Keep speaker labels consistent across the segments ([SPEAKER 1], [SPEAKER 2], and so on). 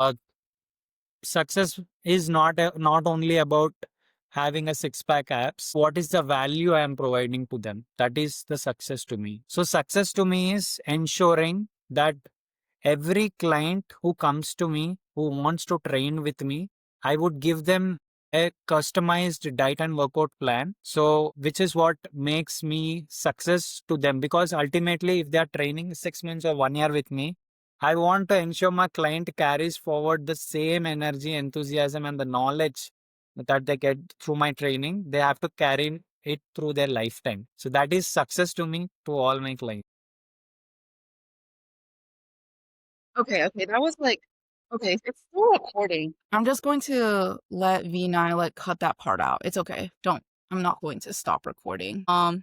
[SPEAKER 1] Uh, Success is not only about having a six pack apps. What is the value I am providing to them? That is the success to me. So success to me is ensuring that every client who comes to me who wants to train with me, I would give them a customized diet and workout plan. So, which is what makes me success to them, because ultimately, if they are training 6 months or 1 year with me, I want to ensure my client carries forward the same energy, enthusiasm, and the knowledge that they get through my training. They have to carry it through their lifetime. So, that is success to me, to all my clients.
[SPEAKER 2] Okay, that was like, okay, it's still recording. I'm just going to let V9 like cut that part out. It's okay. I'm not going to stop recording. All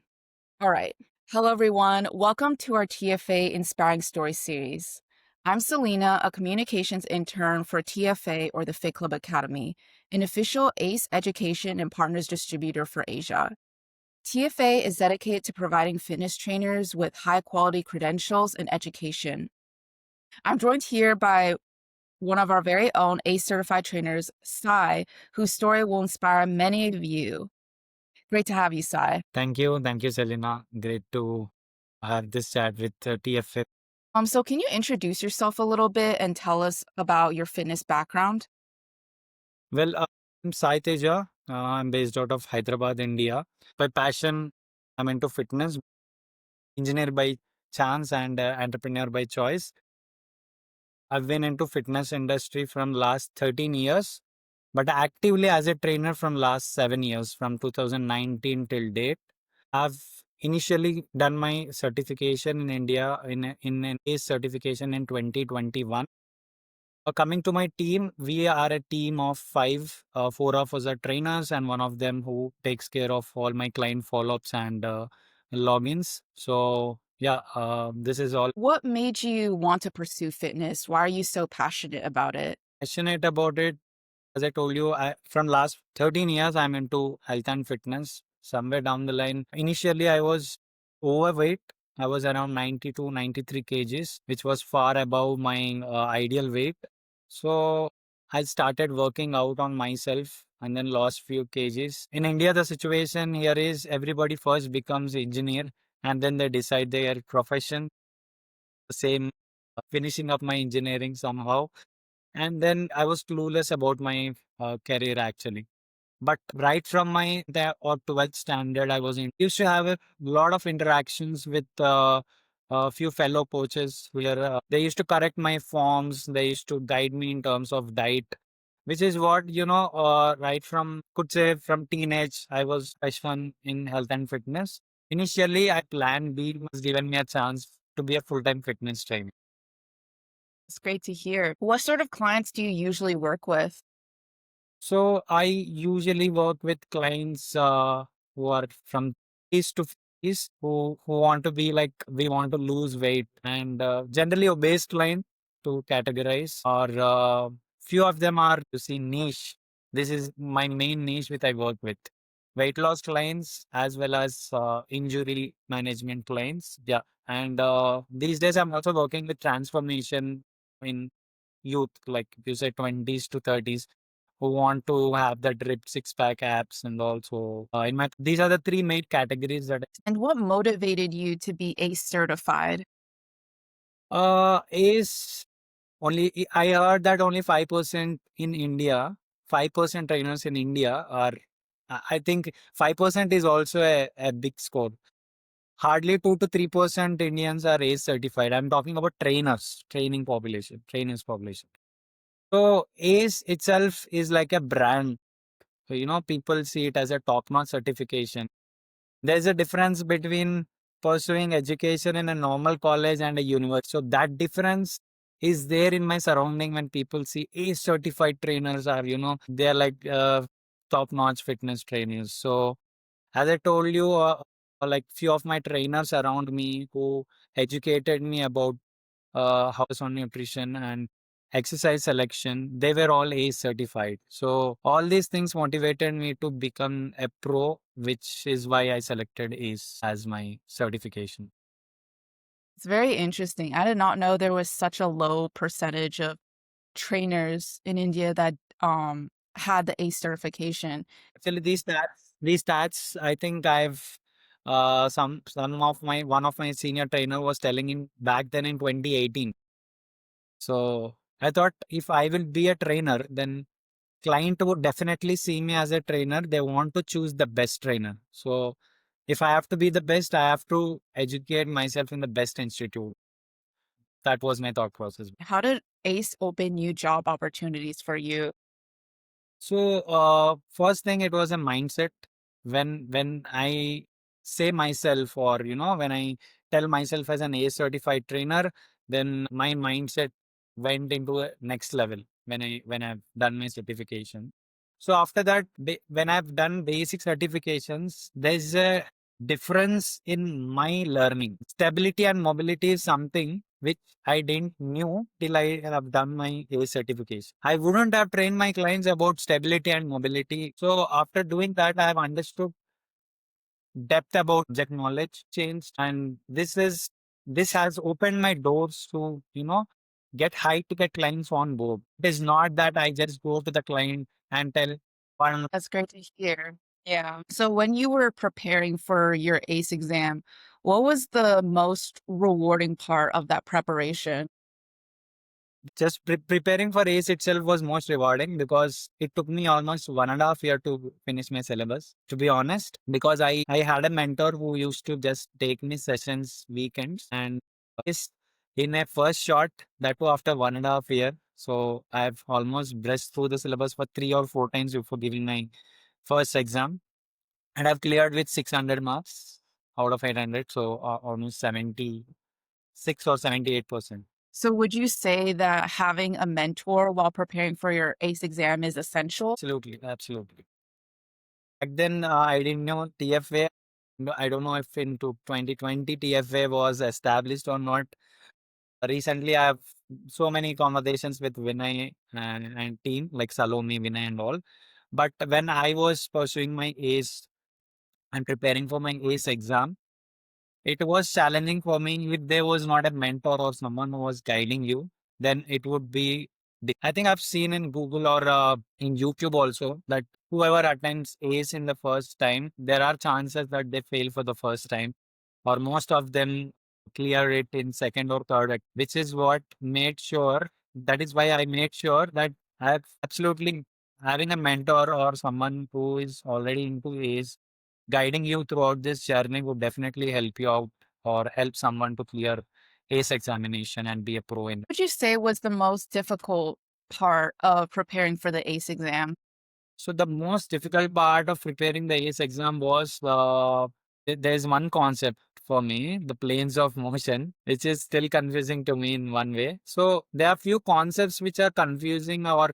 [SPEAKER 2] right. Hello, everyone. Welcome to our TFA Inspiring Stories series. I'm Selena, a communications intern for TFA, or the Fit Club Academy, an official ACE education and partners distributor for Asia. TFA is dedicated to providing fitness trainers with high quality credentials and education. I'm joined here by one of our very own ACE certified trainers, Sai, whose story will inspire many of you. Great to have you, Sai.
[SPEAKER 1] Thank you. Thank you, Selena. Great to have this chat with TFF.
[SPEAKER 2] So can you introduce yourself a little bit and tell us about your fitness background?
[SPEAKER 1] Well, I'm Sai Teja. I'm based out of Hyderabad, India. By passion, I'm into fitness, engineer by chance, and entrepreneur by choice. I've been into fitness industry from last 13 years, but actively as a trainer from last 7 years, from 2019 till date. I've initially done my certification in India in an ACE certification in 2021. Coming to my team, we are a team of five. Four of us are trainers, and one of them who takes care of all my client follow ups and logins. So, yeah, this is all.
[SPEAKER 2] What made you want to pursue fitness? Why are you so passionate about it?
[SPEAKER 1] Passionate about it. As I told you, from last 13 years, I'm into health and fitness. Somewhere down the line, initially, I was overweight. I was around 92, 93 kgs, which was far above my ideal weight. So I started working out on myself and then lost few kgs. In India, the situation here is everybody first becomes engineer and then they decide their profession. Same, finishing up my engineering somehow. And then I was clueless about my career actually. But right from my the or 12th standard, I was used to have a lot of interactions with a few fellow coaches where they used to correct my forms. They used to guide me in terms of diet, which is what, right from, could say from teenage, I was passionate in health and fitness. Initially, I plan B was given me a chance to be a full-time fitness trainer.
[SPEAKER 2] It's great to hear. What sort of clients do you usually work with?
[SPEAKER 1] So I usually work with clients who are from east to east who want to be like we want to lose weight and generally obese client to categorize or few of them are you see niche. This is my main niche which I work with. Weight loss clients as well as injury management clients. Yeah. And these days I'm also working with transformation in youth, like you say 20s to 30s who want to have the drip six pack apps and also in my these are the three main categories that
[SPEAKER 2] And what motivated you to be ACE certified?
[SPEAKER 1] is only I heard that only 5% in India, 5% trainers in India are I think 5% is also a big score. Hardly 2 to 3% Indians are ACE certified. I'm talking about trainers population. So ACE itself is like a brand. So, people see it as a top-notch certification. There's a difference between pursuing education in a normal college and a university. So that difference is there in my surrounding when people see ACE certified trainers are, they're like top-notch fitness trainers. So as I told you, like few of my trainers around me who educated me about house on nutrition and exercise selection, they were all ACE certified. So all these things motivated me to become a pro, which is why I selected ACE as my certification.
[SPEAKER 2] It's very interesting. I did not know there was such a low percentage of trainers in India that had the ACE certification?
[SPEAKER 1] Actually, these stats, I think I've some of my one of my senior trainer was telling in back then in 2018. So I thought if I will be a trainer, then client would definitely see me as a trainer. They want to choose the best trainer. So if I have to be the best, I have to educate myself in the best institute. That was my thought process.
[SPEAKER 2] How did ACE open new job opportunities for you?
[SPEAKER 1] So first thing, it was a mindset. When I say myself, or when I tell myself as an A certified trainer, then my mindset went into a next level when I've done my certification. So after that, when I've done basic certifications, there's a difference in my learning. Stability and mobility is something which I didn't knew till I have done my A certification. I wouldn't have trained my clients about stability and mobility. So after doing that, I have understood depth about subject knowledge changed, and this has opened my doors to get high ticket clients on board. It is not that I just go to the client and tell one.
[SPEAKER 2] That's great to hear. Yeah. So when you were preparing for your ACE exam, what was the most rewarding part of that preparation?
[SPEAKER 1] Just preparing for ACE itself was most rewarding because it took me almost 1.5 years to finish my syllabus, to be honest, because I had a mentor who used to just take me sessions weekends, and this in a first shot, that too after 1.5 years. So I've almost brushed through the syllabus for 3 or 4 times before giving my first exam, and I've cleared with 600 marks out of 800. So almost 76 or 78%.
[SPEAKER 2] So would you say that having a mentor while preparing for your ACE exam is essential?
[SPEAKER 1] Absolutely, absolutely. Back then, I didn't know TFA. No, I don't know if into 2020 TFA was established or not. Recently, I have so many conversations with Vinay and team like Salome, Vinay, and all. But when I was pursuing my ACE and preparing for my ACE exam, it was challenging for me. If there was not a mentor or someone who was guiding you, then it would be. I think I've seen in Google or in YouTube also that whoever attends ACE in the first time, there are chances that they fail for the first time, or most of them clear it in second or third, which is what made sure. That is why I made sure that I have absolutely having a mentor or someone who is already into ACE guiding you throughout this journey would definitely help you out or help someone to clear ACE examination and be a pro in.
[SPEAKER 2] Would you say was the most difficult part of preparing for the ACE exam?
[SPEAKER 1] So the most difficult part of preparing the ACE exam was there's one concept for me, the planes of motion, which is still confusing to me in one way. So there are few concepts which are confusing or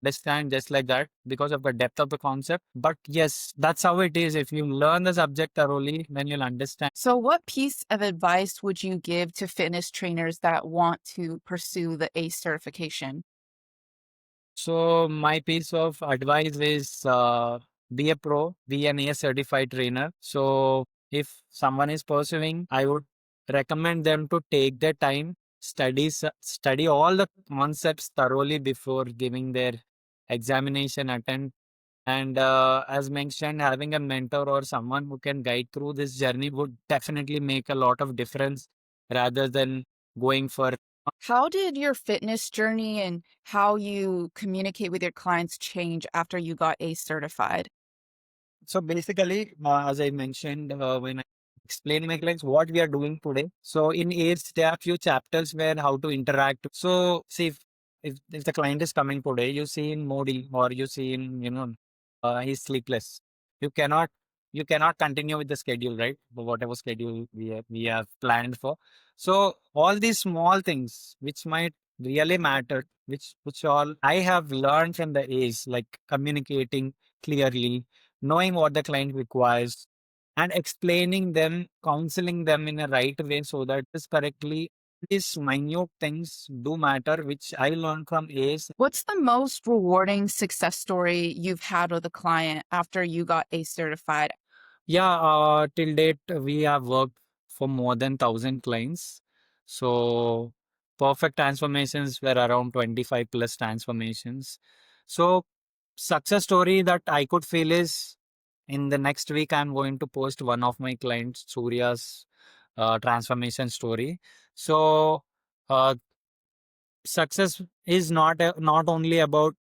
[SPEAKER 1] understand just like that because of the depth of the concept. But yes, that's how it is. If you learn the subject thoroughly, then you'll understand.
[SPEAKER 2] So what piece of advice would you give to fitness trainers that want to pursue the ACE certification?
[SPEAKER 1] So my piece of advice is be a pro, be an A certified trainer. So if someone is pursuing, I would recommend them to take their time, study all the concepts thoroughly before giving their examination attempt. And as mentioned, having a mentor or someone who can guide through this journey would definitely make a lot of difference rather than going for.
[SPEAKER 2] How did your fitness journey and how you communicate with your clients change after you got ACE certified?
[SPEAKER 1] So basically, as I mentioned, when I explain my clients what we are doing today. So in AIDS, there are few chapters where how to interact. So see if the client is coming today, you see in Modi or you see in he's sleepless. You cannot you cannot continue with the schedule, right? Whatever schedule we have planned for. So all these small things which might really matter, which all I have learned from the age, like communicating clearly, knowing what the client requires, and explaining them, counseling them in a right way so that is correctly. These minute things do matter, which I learned from ACE.
[SPEAKER 2] What's the most rewarding success story you've had with a client after you got ACE certified?
[SPEAKER 1] Yeah, till date we have worked for more than 1,000 clients. So perfect transformations were around 25 plus transformations. So success story that I could feel is in the next week, I'm going to post one of my clients, Surya's transformation story. So uh, success is not only about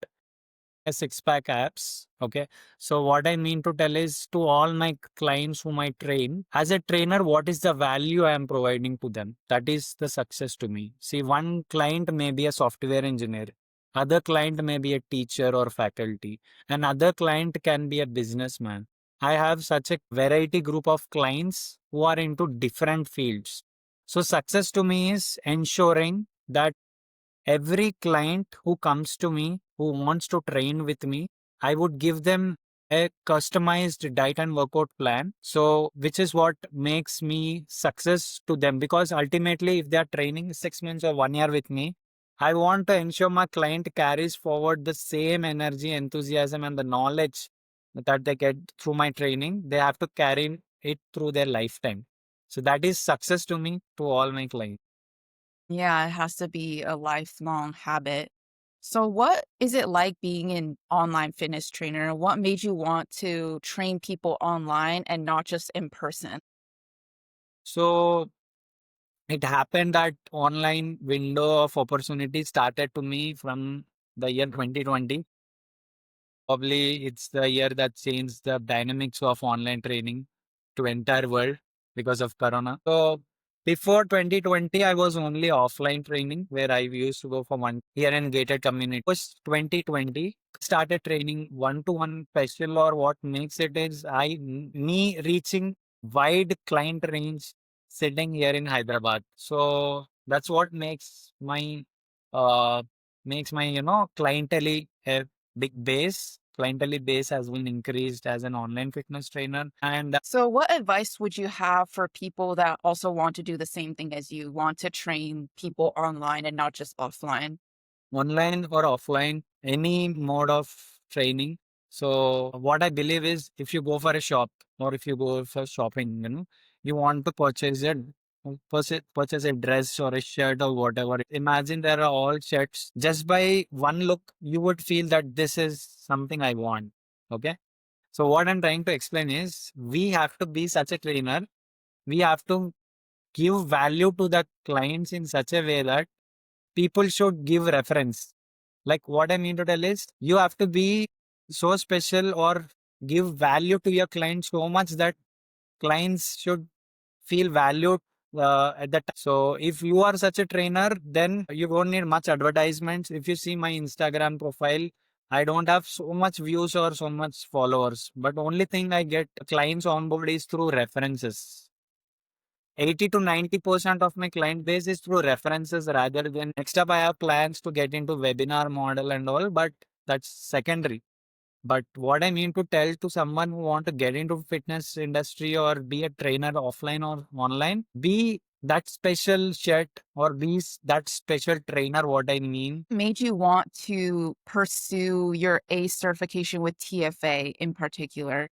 [SPEAKER 1] a six pack apps. Okay. So what I mean to tell is to all my clients whom I train, as a trainer, what is the value I am providing to them? That is the success to me. See, one client may be a software engineer. Other client may be a teacher or faculty. Another client can be a businessman. I have such a variety group of clients who are into different fields. So success to me is ensuring that every client who comes to me who wants to train with me, I would give them a customized diet and workout plan. So, which is what makes me success to them because ultimately, if they are training 6 months or 1 year with me, I want to ensure my client carries forward the same energy, enthusiasm, and the knowledge that they get through my training. They have to carry it through their lifetime. So, that is success to me, to all my clients.
[SPEAKER 2] Yeah, it has to be a lifelong habit. So, what is it like being an online fitness trainer? What made you want to train people online and not just in person?
[SPEAKER 1] So, it happened that online window of opportunity started to me from the year 2020. Probably it's the year that changed the dynamics of online training to entire world because of Corona. So before 2020, I was only offline training where I used to go for one here in gated community. Was 2020 started training one-to-one special or what makes it is me reaching wide client range sitting here in Hyderabad. So that's what uh makes my clientele a big base. Clientele base has been increased as an online fitness trainer. And
[SPEAKER 2] So, what advice would you have for people that also want to do the same thing as you, want to train people online and not just offline?
[SPEAKER 1] online or offline, any mode of training. So what I believe is if you go for a shop or if you go for shopping, you want to purchase a dress or a shirt or whatever. Imagine there are all shirts. Just by one look, you would feel that this is something I want. Okay. So what I'm trying to explain is we have to be such a trainer. We have to give value to the clients in such a way that people should give reference. Like what I mean to tell is you have to be so special or give value to your client so much that clients should feel valued at that time. So if you are such a trainer, then you don't need much advertisements. If you see my Instagram profile, I don't have so much views or so much followers, but only thing I get clients on board is through references. 80 to 90% of my client base is through references rather than next up I have plans to get into webinar model and all, but that's secondary. But what I mean to tell to someone who want to get into fitness industry or be a trainer offline or online, be that special chef or that special trainer, what I mean.
[SPEAKER 2] Made you want to pursue your A certification with TFA in particular?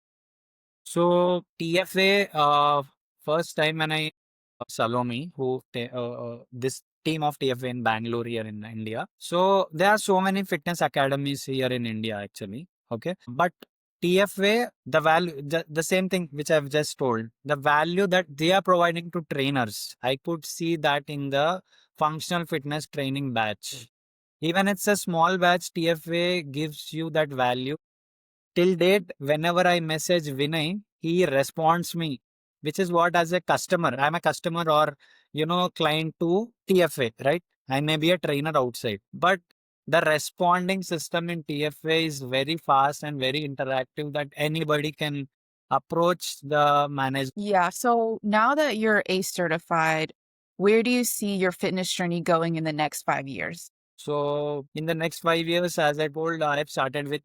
[SPEAKER 1] So TFA, first time when I Salome, this team of TFA in Bangalore here in India. So there are so many fitness academies here in India actually. Okay. But TFA, the value, the same thing which I've just told, the value that they are providing to trainers, I could see that in the functional fitness training batch. Even it's a small batch, TFA gives you that value till date, whenever I message Vinay, he responds me, which is what as a customer, I'm a customer or, client to TFA, right? I may be a trainer outside, but the responding system in TFA is very fast and very interactive that anybody can approach the manager.
[SPEAKER 2] Yeah. So now that you're A certified, where do you see your fitness journey going in the next 5 years?
[SPEAKER 1] So in the next 5 years, as I told, I have started with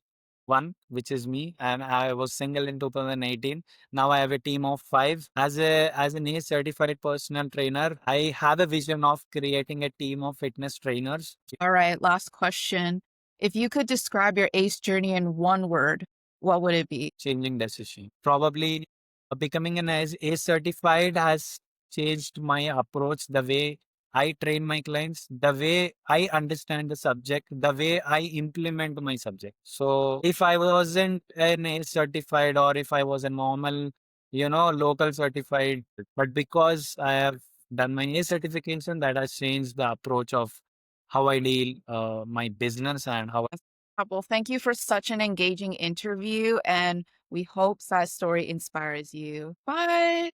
[SPEAKER 1] one, which is me, and I was single in 2018. Now I have a team of five. As an A certified personal trainer, I have a vision of creating a team of fitness trainers.
[SPEAKER 2] All right. Last question. If you could describe your ACE journey in one word, what would it be?
[SPEAKER 1] Changing decision. Probably becoming an A certified has changed my approach, the way I train my clients, the way I understand the subject, the way I implement my subject. So if I wasn't an A certified or if I was a normal, local certified, but because I have done my A certification, that has changed the approach of how I deal my business and how.
[SPEAKER 2] Well, thank you for such an engaging interview, and we hope Sai's story inspires you. Bye.